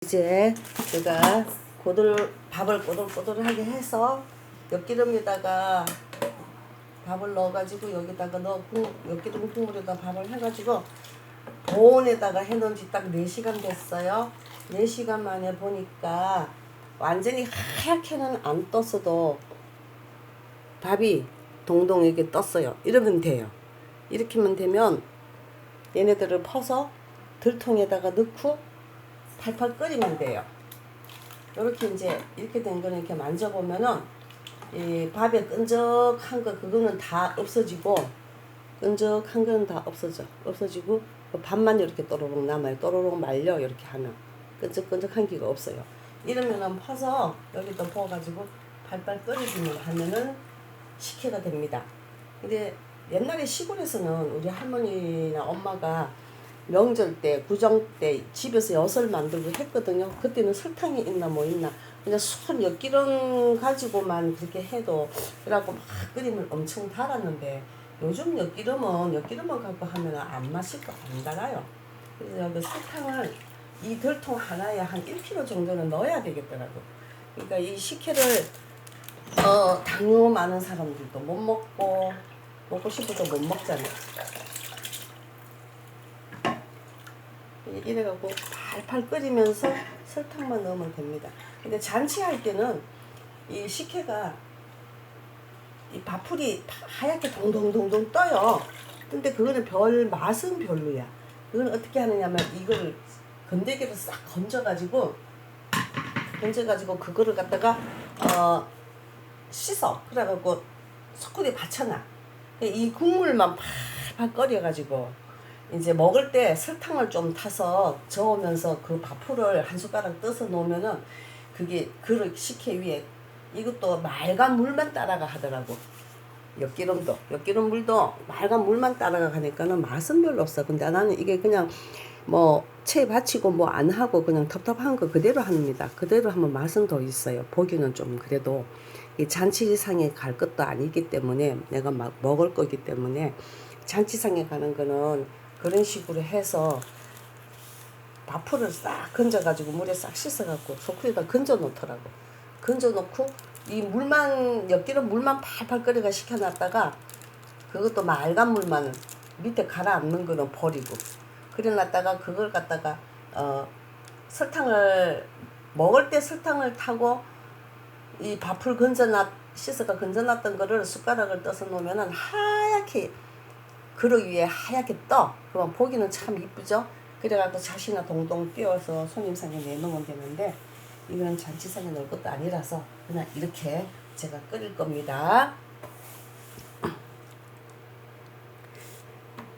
이제 내가 밥을 꼬들꼬들하게 해서 엿기름에다가 밥을 넣어가지고 여기다가 넣고 엿기름 국물에다 밥을 해가지고 보온에다가 해놓은 지 딱 4시간 됐어요. 4시간 만에 보니까 완전히 하얗게는 안 떴어도 밥이 동동 이렇게 떴어요. 이러면 돼요. 이렇게만 되면 얘네들을 퍼서 들통에다가 넣고 팔팔 끓이면 돼요. 이렇게 이제 이렇게 된 거는 이렇게 만져보면은 이 밥에 끈적한 거 그거는 다 없어지고 끈적한 거는 다 없어지고 밥만 이렇게 또로록 남아요. 또로록 말려 이렇게 하면 끈적끈적한 기가 없어요. 이러면은 퍼서 여기다 부어가지고 팔팔 끓이기만 하면은 식혜가 됩니다. 근데 옛날에 시골에서는 우리 할머니나 엄마가 명절 때, 구정 때 집에서 엿을 만들고 했거든요. 그때는 설탕이 있나 뭐 있나 그냥 순 엿기름 가지고만 그렇게 해도 그래갖고 막 끓이면 엄청 달았는데 요즘 엿기름만 갖고 하면 안 마실 거 안 달아요. 그래서 여기 설탕을 이 들통 하나에 한 1kg 정도는 넣어야 되겠더라고. 그러니까 이 식혜를 당뇨 많은 사람들도 못 먹고 싶어도 못 먹잖아요. 이래갖고 팔팔 끓이면서 설탕만 넣으면 됩니다. 근데 잔치할 때는 이 식혜가 이 밥풀이 하얗게 동동동동 떠요. 근데 그거는 별 맛은 별로야. 그건 어떻게 하느냐면 이걸 건더기로 싹 건져가지고 그거를 갖다가 씻어. 그래갖고 소쿠리에 받쳐놔. 이 국물만 팔팔 끓여가지고 이제 먹을 때 설탕을 좀 타서 저으면서 그 밥풀을 한 숟가락 떠서 놓으면은 그게 그릇 식혜 위에 이것도 맑은 물만 따라가 하더라고. 엿기름 물도 맑은 물만 따라가 가니까는 맛은 별로 없어. 근데 나는 이게 그냥 뭐 채 받치고 뭐 안 하고 그냥 텁텁한 거 그대로 합니다. 그대로 하면 맛은 더 있어요. 보기는 좀 그래도 이 잔치상에 갈 것도 아니기 때문에 내가 막 먹을 거기 때문에 잔치상에 가는 거는 그런 식으로 해서 밥풀을 싹 건져가지고 물에 싹 씻어갖고 소쿠리에다 건져 놓더라고. 건져 놓고 이 물만 엿기름 물만 팔팔 끓여가 식혀놨다가 그것도 맑은 물만 밑에 가라앉는 거는 버리고 그래놨다가 그걸 갖다가 설탕을 먹을 때 설탕을 타고 이 밥풀 씻어가 건져놨던 거를 숟가락을 떠서 놓으면은 하얗게 그릇 위에 하얗게 떠. 그러면 보기는 참 이쁘죠? 그래갖고 잣이나 동동 띄워서 손님상에 내놓으면 되는데 이건 잔치상에 넣을 것도 아니라서 그냥 이렇게 제가 끓일 겁니다.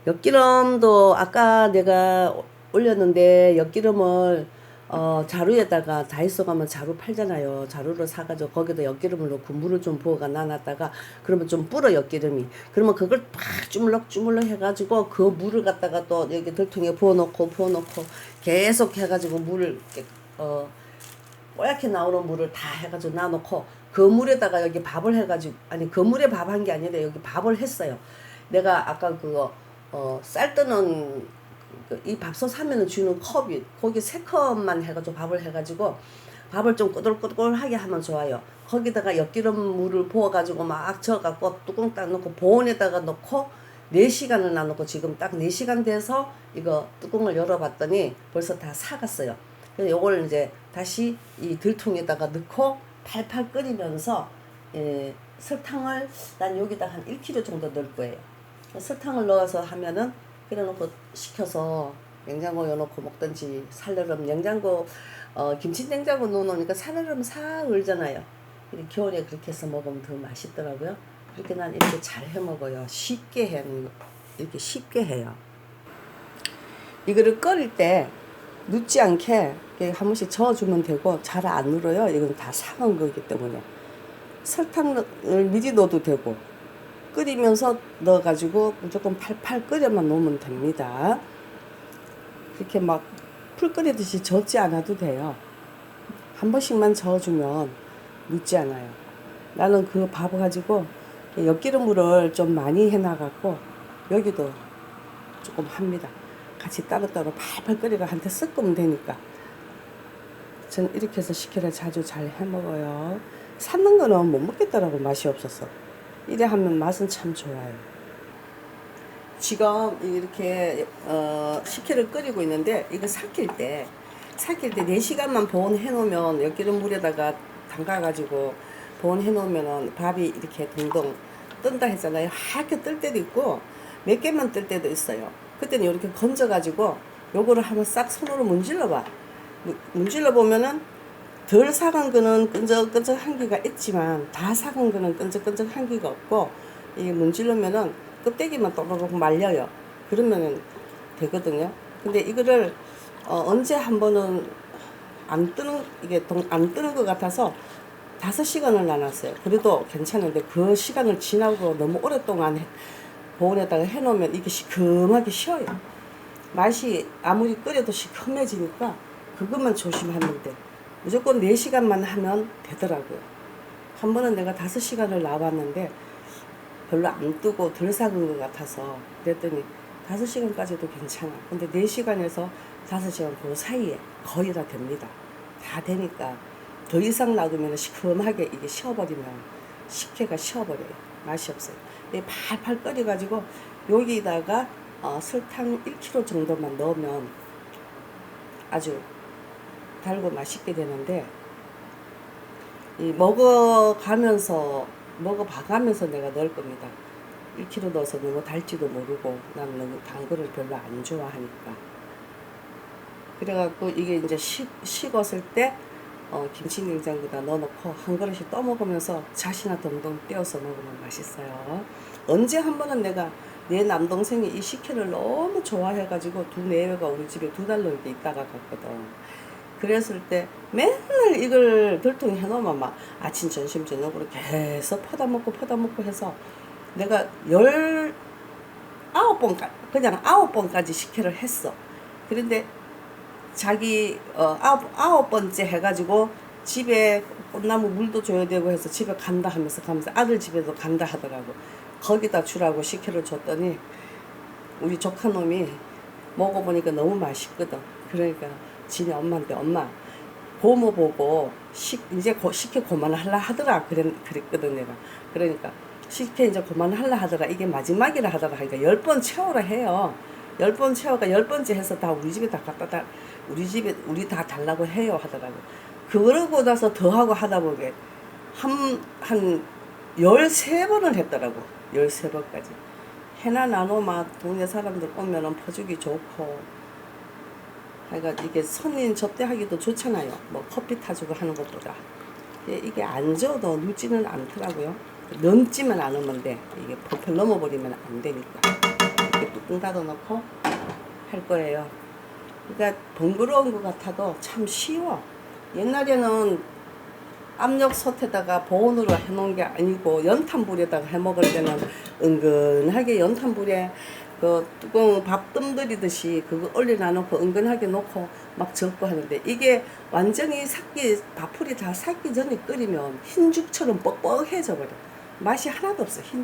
엿기름도 아까 내가 올렸는데 엿기름을 자루에다가 다이소 가면 자루 팔잖아요. 자루를 사가지고 거기다 엿기름을 넣고 물을 좀 부어가 놔놨다가 그러면 좀 불어 엿기름이. 그러면 그걸 팍 주물럭 해가지고 그 물을 갖다가 또 여기 들통에 부어놓고 계속 해가지고 물을 뽀얗게 나오는 물을 다 해가지고 놔놓고 그 물에다가 여기 밥을 해가지고 그 물에 밥 한 게 아니라 여기 밥을 했어요. 내가 아까 그거 쌀 뜨는 이 밥솥 하면은 주는 컵이 거기 3컵만 해가지고 밥을 해가지고 밥을 좀 꼬들꼬들하게 하면 좋아요. 거기다가 엿기름 물을 부어가지고 막 저어갖고 뚜껑 딱 넣고 보온에다가 넣고 4시간을 놔놓고 지금 딱 4시간 돼서 이거 뚜껑을 열어봤더니 벌써 다 삭았어요. 그래서 요걸 이제 다시 이 들통에다가 넣고 팔팔 끓이면서 설탕을 난 여기다 한 1kg 정도 넣을 거예요. 설탕을 넣어서 하면은 끓여놓고 식혀서 냉장고에 넣어놓고 먹든지 살얼음 냉장고 김치 냉장고 넣어놓으니까 살얼음 싹 얼잖아요. 겨울에 그렇게 해서 먹으면 더 맛있더라고요. 그렇게 난 이렇게 잘 해먹어요. 이렇게 쉽게 해요. 이거를 끓일 때 눕지 않게 한 번씩 저어주면 되고 잘 안 눌어요. 이건 다 상한 거기 때문에 설탕을 미리 넣어도 되고 끓이면서 넣어가지고 무조건 팔팔 끓여만 놓으면 됩니다. 그렇게 막 풀 끓이듯이 저지 않아도 돼요. 한 번씩만 저어주면 묻지 않아요. 나는 그 밥 가지고 엿기름물을 좀 많이 해놔갖고 여기도 조금 합니다. 같이 따로따로 팔팔 끓이고 한테 섞으면 되니까. 전 이렇게 해서 식혜를 자주 잘 해먹어요. 샀는 거는 못 먹겠더라고, 맛이 없어서. 이래 하면 맛은 참 좋아요. 지금 이렇게 식혜를 끓이고 있는데, 이거 삭힐 때 4시간만 보온해 놓으면, 엿기름 물에다가 담가 가지고 보온해 놓으면 밥이 이렇게 동동 뜬다 했잖아요. 하얗게 뜰 때도 있고 몇 개만 뜰 때도 있어요. 그때는 이렇게 건져 가지고 요거를 한번 싹 손으로 문질러 봐. 문질러 보면은 덜 삭은 거는 끈적끈적한 기가 있지만 다 삭은 거는 끈적끈적한 기가 없고, 이게 문질러면은 껍데기만 또로록 말려요. 그러면은 되거든요. 근데 이거를 언제 한 번은 안 뜨는 것 같아서 5시간을 나눴어요. 그래도 괜찮은데 그 시간을 지나고 너무 오랫동안 보온에다가 해놓으면 이게 시큼하게 쉬어요. 맛이 아무리 끓여도 시큼해지니까 그것만 조심하면 돼. 무조건 4시간만 하면 되더라고요. 한 번은 내가 5시간을 놔봤는데 별로 안 뜨고 덜 삭은 것 같아서 그랬더니 5시간까지도 괜찮아. 근데 4시간에서 5시간 그 사이에 거의 다 됩니다. 다 되니까 더 이상 놔두면 시큼하게 이게 식어버리면 식혜가 식어버려요. 맛이 없어요. 팔팔 끓여가지고 여기다가 설탕 1kg 정도만 넣으면 아주 달고 맛있게 되는데, 이 먹어봐가면서 내가 넣을 겁니다. 1kg 넣어서 너무 달지도 모르고 나는 너무 단 거를 별로 안 좋아하니까. 그래갖고 이게 이제 식었을 때 김치 냉장고에다 넣어놓고 한 그릇씩 떠먹으면서 잣이나 동동 떼어서 먹으면 맛있어요. 언제 한 번은 내가 내 남동생이 이 식혜를 너무 좋아해가지고 2내외가 우리 집에 2달 넘게 있다가 갔거든. 그랬을 때 맨날 이걸 들통에 해놓으면 막 아침 점심 저녁으로 계속 퍼다먹고 해서 내가 19번까지 그냥 9번까지 식혜를 했어. 그런데 자기 9번째 해가지고 집에 꽃나무 물도 줘야 되고 해서 집에 간다 하면서 아들 집에도 간다 하더라고. 거기다 주라고 식혜를 줬더니 우리 조카놈이 먹어보니까 너무 맛있거든. 그러니까 지네 엄마한테 엄마 고모 보고 이제 식혜 그만할라 하더라 그랬거든 내가. 그러니까 식혜 이제 그만할라 하더라, 이게 마지막이라 하더라 하니까 10번 채우라 해요. 10번 채워가 10번째 해서 다 우리 집에 다 갖다 우리 다 달라고 해요 하더라고. 그러고 나서 더 하고 하다 보게 한 13번을 했더라고. 13번까지 해나 나눠 동네 사람들 오면은 퍼주기 좋고, 그러니까 이게 손님 접대하기도 좋잖아요. 뭐 커피 타주고 하는 것보다. 이게 안 줘도 눕지는 않더라고요. 넘지만 않으면 돼. 이게 펄펄 넘어버리면 안 되니까. 이렇게 뚜껑 닫아놓고 할 거예요. 그러니까 번거로운 것 같아도 참 쉬워. 옛날에는 압력솥에다가 보온으로 해놓은 게 아니고 연탄불에다가 해먹을 때는 은근하게 연탄불에 그 뚜껑 밥 뜸들이듯이 그거 올려놔놓고 은근하게 놓고 막 젓고 하는데, 이게 완전히 밥풀이 다 삭기 전에 끓이면 흰죽처럼 뻑뻑해져 버려. 맛이 하나도 없어.